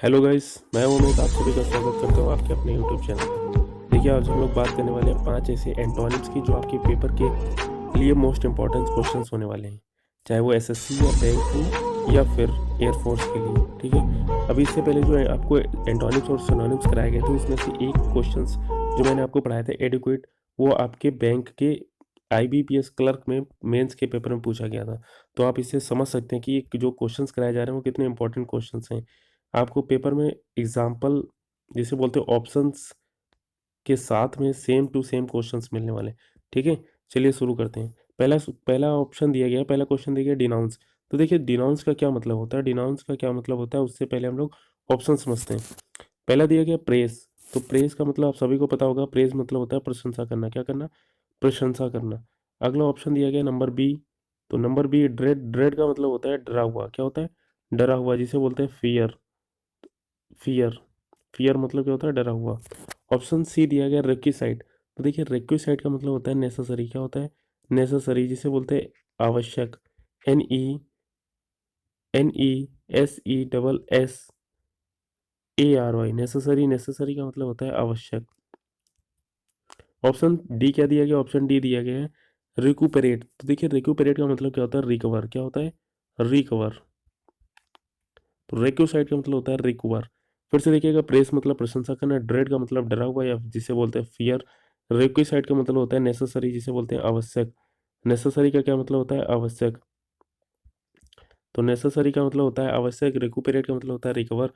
Hello guys, मैं उम्मीद आप सभी का स्वागत करता हूँ आपके अपने यूट्यूब चैनल पर। देखिए, आज हम लोग बात करने वाले हैं 5 ऐसे एंटोनिम्स की जो आपके पेपर के लिए मोस्ट इंपॉर्टेंट क्वेश्चंस होने वाले हैं, चाहे वो एसएससी या बैंक हो या फिर एयरफोर्स के लिए। ठीक है, अभी इससे पहले जो है आपको एंटोनिम्स और सिनोनिम्स कराए गए थे, उसमें से एक क्वेश्चंस जो मैंने आपको पढ़ाया था एडिक्वेट, वो आपके बैंक के आईबीपीएस क्लर्क में मेंस के पेपर में पूछा गया था। तो आप इससे समझ सकते हैं कि ये जो क्वेश्चंस कराए जा रहे हैं वो कितने इंपॉर्टेंट क्वेश्चंस हैं। आपको पेपर में एग्जाम्पल जिसे बोलते हैं ऑप्शंस के साथ में सेम टू सेम क्वेश्चंस मिलने वाले हैं। ठीक है, चलिए शुरू करते हैं। पहला पहला ऑप्शन दिया गया है, पहला क्वेश्चन दिया गया डिनाउंस। तो देखिए, डिनाउंस का क्या मतलब होता है, डिनाउंस का क्या मतलब होता है, उससे पहले हम लोग ऑप्शन समझते हैं। पहला दिया गया प्रेस। तो प्रेस का मतलब आप सभी को पता होगा, प्रेस मतलब होता है प्रशंसा करना। क्या करना? प्रशंसा करना। अगला ऑप्शन दिया गया नंबर बी। तो नंबर बी ड्रेड। ड्रेड का मतलब होता है डरा हुआ। क्या होता है? डरा हुआ, जिसे बोलते हैं फियर। फियर। फियर मतलब क्या होता है? डरा हुआ। ऑप्शन सी दिया गया रिक्विसाइट। तो देखिए, रिक्विसाइट का मतलब होता है नेसेसरी। क्या होता है? नेसेसरी, जिसे बोलते हैं आवश्यक। NESSESSERY, necessary. नेसेसरी का मतलब होता है आवश्यक। ऑप्शन डी क्या दिया गया? ऑप्शन डी दिया गया है रिकूपरेट। तो देखिए, रिकूपरेट का मतलब क्या होता है? रिकवर। क्या होता है? रिकवर। तो रिक्विसाइट का मतलब होता है रिकवर। फिर से देखिएगा, प्रेस मतलब प्रशंसा करना, ड्रेड का मतलब डरा हुआ या जिसे बोलते हैं फियर। रिक्विसाइट का मतलब होता है नेसेसरी, जिसे बोलते हैं आवश्यक। नेसेसरी का क्या मतलब होता है? आवश्यक। तो नेसेसरी का मतलब होता है आवश्यक, रिकूपरेट का मतलब होता है रिकवर।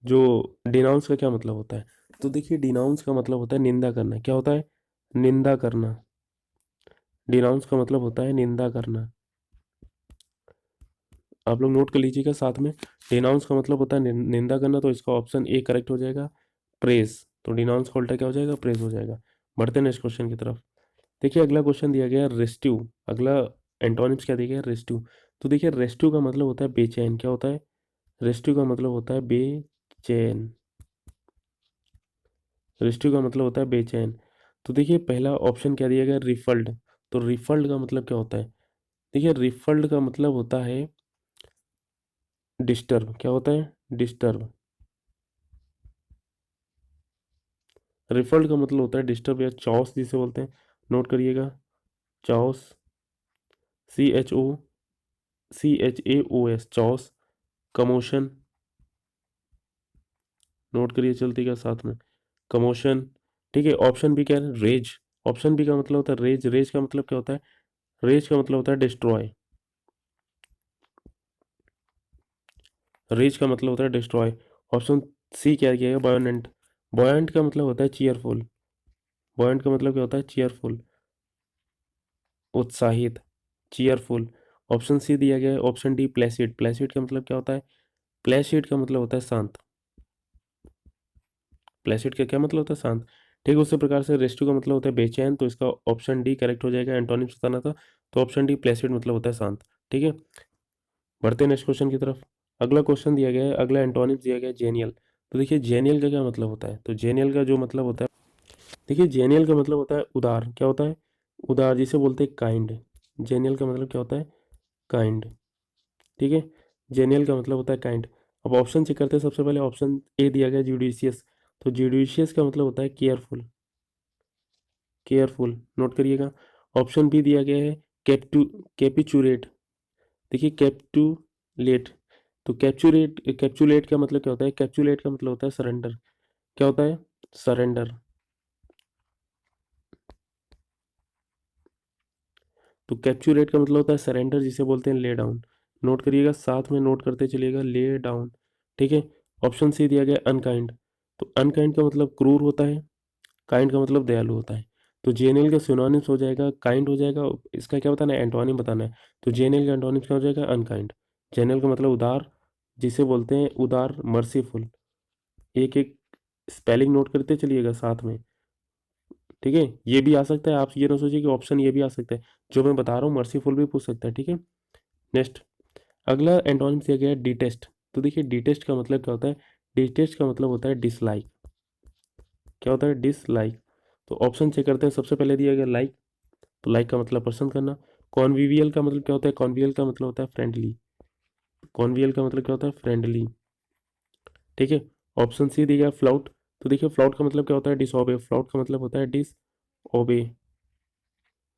जो डिनाउंस का क्या मतलब होता है? तो देखिए, डिनाउंस का मतलब होता है निंदा करना। क्या होता है? निंदा करना। डिनाउंस का मतलब होता है निंदा करना। आप लोग नोट कर लीजिएगा साथ में। डिनाउंस का मतलब होता है निंदा करना, तो इसका ऑप्शन ए करेक्ट हो जाएगा, प्रेज। तो डिनाउंस का उल्टा क्या हो जाएगा? प्रेज हो जाएगा। बढ़ते हैं नेक्स्ट क्वेश्चन की तरफ। देखिए, अगला क्वेश्चन दिया गया है रेस्ट्यू। अगला एंटोनिम्स क्या दिया गया है? रेस्ट्यू। तो देखिए, रेस्ट्यू का मतलब होता है बेचैन। क्या होता है? रेस्ट्यू का मतलब होता है बेचैन। रेस्ट्यू का मतलब होता है बेचैन। तो देखिए, पहला ऑप्शन क्या दिया गया? रिफल्ड। तो रिफल्ड का मतलब क्या होता है? देखिए, रिफल्ड का मतलब होता है डिस्टर्ब। क्या होता है? डिस्टर्ब। रिफल्ड का मतलब होता है डिस्टर्ब या चॉस, जिसे बोलते हैं। नोट करिएगा, चॉस। CHOCHAOS, चॉस। कमोशन। नोट करिए चलती का साथ में, कमोशन। ठीक है, ऑप्शन बी क्या है? रेज। ऑप्शन बी का मतलब होता है रेज। रेज का मतलब क्या होता है? रेज का मतलब होता है डिस्ट्रॉय। रेज का मतलब होता है डिस्ट्रॉय। ऑप्शन सी क्या किया है? बॉयनेंट। बॉयंट का मतलब होता है चीयरफुल। बॉयंट का मतलब क्या होता है? चीयरफुल, उत्साहित, चीयरफुल। ऑप्शन सी दिया गया है। Option D Placid. प्लेसिड का मतलब क्या होता है? प्लेसिड का मतलब होता है शांत। प्लेसिड का क्या मतलब होता है? शांत। ठीक है, उसी प्रकार से रेस्क्यू का मतलब होता है बेचैन, तो इसका ऑप्शन डी करेक्ट हो जाएगा। एंटोनिम्स बताना था, तो ऑप्शन डी प्लेसिड मतलब होता है शांत। ठीक है, बढ़ते हैं नेक्स्ट क्वेश्चन की तरफ। अगला क्वेश्चन दिया गया है, अगला एंटोनिम्स दिया गया है जेनियल। तो देखिए, जेनियल का क्या मतलब होता है? तो जेनियल का जो मतलब होता है, देखिए जेनियल का मतलब होता है उदार। क्या होता है? उदार, जिसे बोलते हैं काइंड। जेनियल का मतलब क्या होता है? काइंड। ठीक है, जेनियल का मतलब होता है काइंड। अब ऑप्शन चेक करते हैं। सबसे पहले ऑप्शन ए दिया गया जुडिशियस। तो जुडिशियस का मतलब होता है केयरफुल। केयरफुल, नोट करिएगा। ऑप्शन बी दिया गया है कैप्टू कैपिचुरेट। देखिए, कैप्टुलेट। तो कैप्चुलेट का मतलब क्या होता है? कैप्चुलेट का मतलब होता है सरेंडर। क्या होता है? सरेंडर। तो कैप्चुलेट का मतलब होता है सरेंडर, जिसे बोलते हैं ले डाउन। नोट करिएगा साथ में, नोट करते चलिएगा, ले डाउन। ठीक है, ऑप्शन सी दिया गया अनकाइंड। तो अनकाइंड का मतलब क्रूर होता है, काइंड का मतलब दयालु होता है। तो जेनेल का सिनोनिम्स हो जाएगा काइंड हो जाएगा। इसका क्या बताना है? एंटोनिम बताना है। तो जेनेल का एंटोनिम्स क्या हो जाएगा? अनकाइंड। जेनेल का मतलब उदार, जिसे बोलते हैं उदार, मर्सीफुल। एक एक स्पेलिंग नोट करते चलिएगा साथ में। ठीक है, ये भी आ सकता है, आप ये ना सोचिए कि ऑप्शन ये भी आ सकता है। जो मैं बता रहा हूँ मर्सीफुल भी पूछ सकता है। ठीक है, नेक्स्ट। अगला एंटोनिम्स दिया गया है डिटेस्ट। तो देखिए, डिटेस्ट का मतलब क्या होता है? डिटेस्ट का मतलब होता है डिसलाइक। क्या होता है? डिसलाइक। तो ऑप्शन चेक करते हैं। सबसे पहले दिया गया लाइक। तो लाइक का मतलब पसंद करना। कॉन्विवियल का मतलब क्या होता है? कॉन्विवियल का मतलब होता है फ्रेंडली। कॉन्विवियल का मतलब क्या होता है? फ्रेंडली। ठीक है। ऑप्शन सी दिया गया फ्लाउट। तो देखिए फ्लाउट का मतलब क्या होता है, डिसओबे। फ्लाउट का मतलब होता है डिसओबे।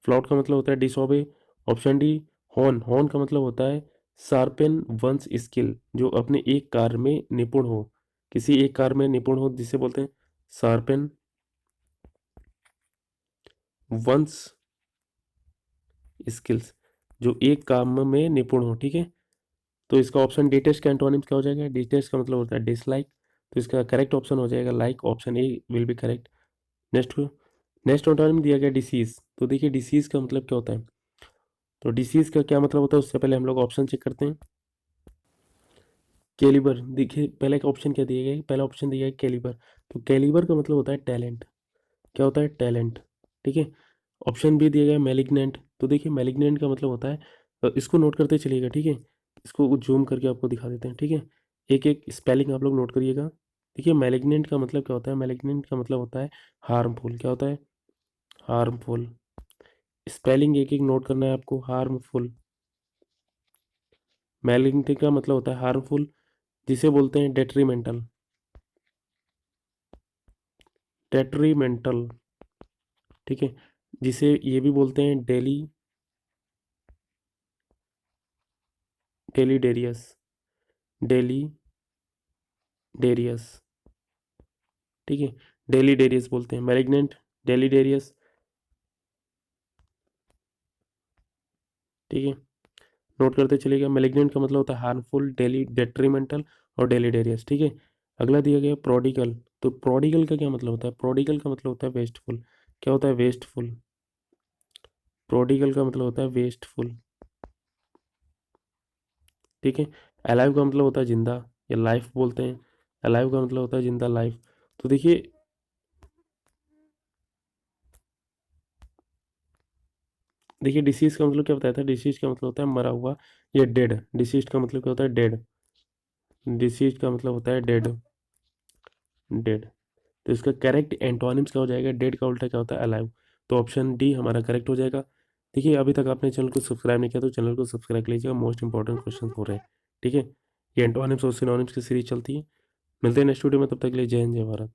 फ्लाउट का मतलब होता है disobey. Option D horn. Horn का मतलब होता है शार्पेन वंस स्किल, जो अपने एक कार्य में निपुण हो, किसी एक कार्य में निपुण हो जिसे बोलते हैं शार्पेन वंस स्किल्स, जो एक काम में निपुण हो। ठीक है। तो इसका ऑप्शन डिटेस्ट का एंटोनिम्स क्या हो जाएगा, डिटेस्ट का मतलब होता है डिसलाइक, तो इसका करेक्ट ऑप्शन हो जाएगा like, option A will be correct. Next next antonym दिया गया डिसीज। तो देखिए डिसीज का मतलब क्या होता है, तो डिसीज का क्या मतलब होता है उससे पहले हम लोग ऑप्शन चेक करते हैं। कैलिबर। देखिए पहले का ऑप्शन क्या दिया गया है, पहला ऑप्शन दिया है कैलिबर। तो कैलिबर का मतलब होता है टैलेंट। क्या होता है, टैलेंट। ठीक है। ऑप्शन बी दिया गया मैलिग्नेंट। तो देखिए मैलिग्नेंट का मतलब होता है, इसको नोट करते चलिएगा। ठीक है। इसको जूम करके आपको दिखा देते हैं। ठीक है। एक एक स्पेलिंग आप लोग नोट करिएगा। देखिए मैलिग्नेंट का मतलब क्या होता है, मैलिग्नेंट का मतलब होता है हार्मफुल। क्या होता है, हार्मफुल। स्पेलिंग एक एक नोट करना है आपको, हार्मफुल। मैलिग्नेंट का मतलब होता है हार्मफुल, जिसे बोलते हैं डेट्रीमेंटल। डेट्रीमेंटल। ठीक है। जिसे ये भी बोलते हैं डेली डेलीडेरियस। Daily Darius. ठीक है। डेलीडेरियस बोलते हैं, मैलिग्नेंट, डेलीडेरियस। ठीक है। नोट करते चलिएगा। मैलिग्नेंट का मतलब होता है हार्मफुल, डेली डेट्रीमेंटल और डेलीडेरियस। ठीक है। अगला दिया गया प्रोडिगल। तो प्रोडिगल का क्या मतलब होता है, प्रोडिगल का मतलब होता है वेस्टफुल। क्या होता है, वेस्टफुल। प्रोडिगल का मतलब होता है वेस्टफुल। ठीक है। अलाइव का मतलब होता है जिंदा, या लाइफ बोलते हैं। अलाइव का मतलब होता है जिंदा, लाइफ। तो देखिए देखिए डिसीज का मतलब क्या बताया था, डिसीज का मतलब होता है मरा हुआ या डेड। डिसीज का मतलब क्या होता है, डेड। डिसीज का मतलब होता है डेड। डेड। तो इसका करेक्ट एंटोनिम्स क्या हो जाएगा, डेड का उल्टा क्या होता है, अलाइव। तो ऑप्शन डी हमारा करेक्ट हो जाएगा। देखिए अभी तक आपने चैनल को सब्सक्राइब नहीं किया तो चैनल को सब्सक्राइब कर लीजिएगा, मोस्ट इंपॉर्टेंट क्वेश्चन हो रहे हैं। ठीक है। ये एंटोनिम्स और सिनोनिम्स की सीरीज चलती है। मिलते हैं नेक्स्ट वीडियो में, तब तक के लिए जय हिंद जय भारत।